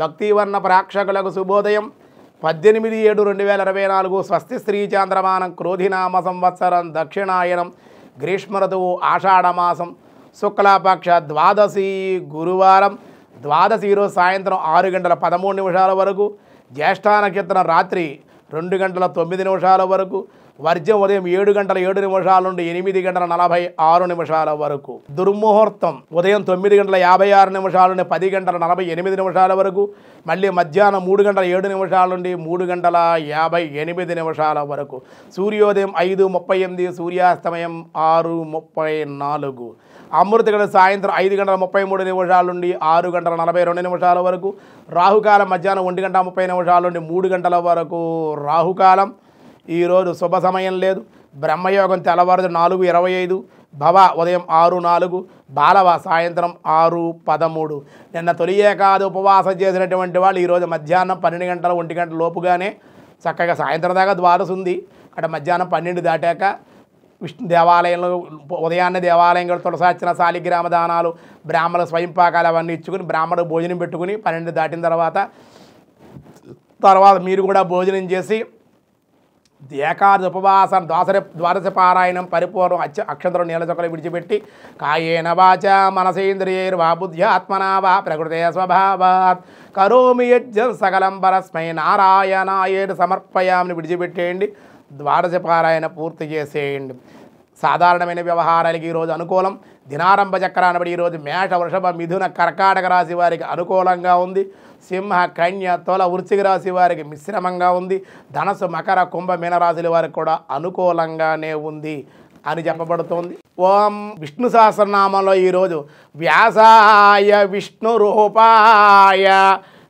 భక్తివర్ణ ప్రేక్షకులకు శుభోదయం 18/7/2024 స్వస్తి శ్రీ చాంద్రమానం క్రోధినామ సంవత్సరం దక్షిణాయనం గ్రీష్మ ఋతువు ఆషాఢమాసం శుక్లపక్ష ద్వాదశి గురువారం ద్వాదశి ఈరోజు సాయంత్రం 6:13 వరకు జ్యేష్ఠ నక్షత్రం రాత్రి 2:09 వరకు వర్జ్యం ఉదయం 7:07 నుండి 8:46 వరకు దుర్ముహూర్తం ఉదయం 9:56 నుండి 10:48 వరకు మళ్ళీ మధ్యాహ్నం 3:07 నుండి 3:58 వరకు సూర్యోదయం 5:38 సూర్యాస్తమయం 6:34 అమృతగడ సాయంత్రం 5:33 నుండి 6:42 వరకు రాహుకాలం మధ్యాహ్నం 1:30 నుండి 3 గంటల వరకు రాహుకాలం ఈరోజు శుభ సమయం లేదు బ్రహ్మయోగం తెల్లవారు 4:25 భవ ఉదయం 6:04 బాలవ సాయంత్రం 6:13 నిన్న తొలి ఏకాది ఉపవాసం చేసినటువంటి వాళ్ళు ఈరోజు మధ్యాహ్నం 12 గంటల 1 గంటల లోపుగానే చక్కగా సాయంత్రం దాకా ద్వాదశి ఉంది అక్కడ మధ్యాహ్నం 12 దాటాక విష్ణు దేవాలయంలో ఉదయాన్నే దేవాలయంలో తులసార్చన శాలిగ్రామ దానాలు బ్రాహ్మణ స్వయంపాకాలు అవన్నీ ఇచ్చుకుని బ్రాహ్మణుడు భోజనం పెట్టుకుని 12 దాటిన తర్వాత మీరు కూడా భోజనం చేసి ఏకాదశి ఉపవాసం ద్వాదశ పారాయణం పరిపూర్ణం అక్షంతరం నీళ్ళ చొక్కలు విడిచిపెట్టి కాయేన వాచ మనసేంద్రియైర్వా బుద్ధ్యాత్మనా వా ప్రకృతే స్వభావాత్ కరోమి యజ్ఞం సకలం పరస్మై నారాయణాయేడు సమర్పయామని విడిచిపెట్టేయండి ద్వాదశ పారాయణ పూర్తి చేసేయండి సాధారణమైన వ్యవహారాలకి ఈరోజు అనుకూలం దినారంభ చక్రాన్ని బట్టి ఈరోజు మేష వృషభ మిథున కర్కాటక రాశి వారికి అనుకూలంగా ఉంది సింహ కన్య తొల వృశ్చిక రాశి వారికి మిశ్రమంగా ఉంది ధనస్సు మకర కుంభ మీన రాశుల వారికి కూడా అనుకూలంగానే ఉంది అని చెప్పబడుతోంది ఓం విష్ణు సహస్రనామంలో ఈరోజు వ్యాసాయ విష్ణు రూపాయ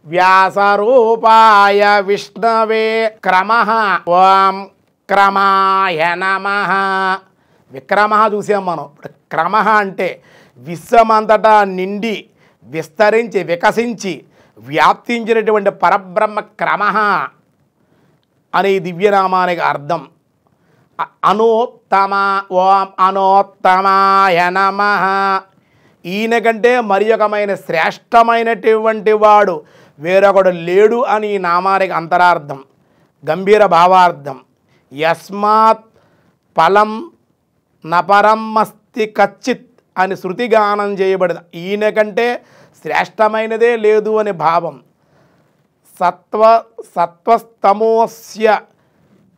వ్యాసరూపాయ విష్ణవే క్రమః ఓం క్రమాయ నమః విక్రమ చూసాం మనం క్రమ అంటే విశ్వమంతటా నిండి విస్తరించి వికసించి వ్యాప్తించినటువంటి పరబ్రహ్మ క్రమ అనే దివ్యనామానికి అర్థం అనోత్తమ ఓం అనోత్తమాయ నమః ఈయన కంటే మరి ఒకమైన శ్రేష్టమైనటువంటి వాడు వేరొకడు లేడు అని ఈ నామానికి అంతరార్థం గంభీర భావార్థం యస్మాత్ ఫలం నపరమస్తి కచ్చిత్ అని శృతిగానం చేయబడింది ఈయన కంటే శ్రేష్టమైనదే లేదు అని భావం సత్వస్తమోస్య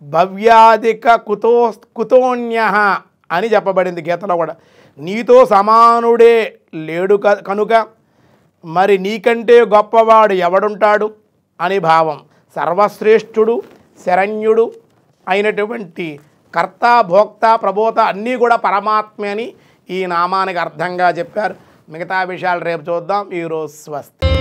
భవ్యాధిక కుతోన్యః అని చెప్పబడింది గీతలో కూడా నీతో సమానుడే లేడు కనుక మరి నీకంటే గొప్పవాడు ఎవడుంటాడు అని భావం సర్వశ్రేష్ఠుడు శరణ్యుడు అయినటువంటి కర్త భోక్త ప్రబోత అన్నీ కూడా పరమాత్మే అని ఈ నామానికి అర్థంగా చెప్పారు మిగతా విషయాలు రేపు చూద్దాం ఈరోజు స్వస్తి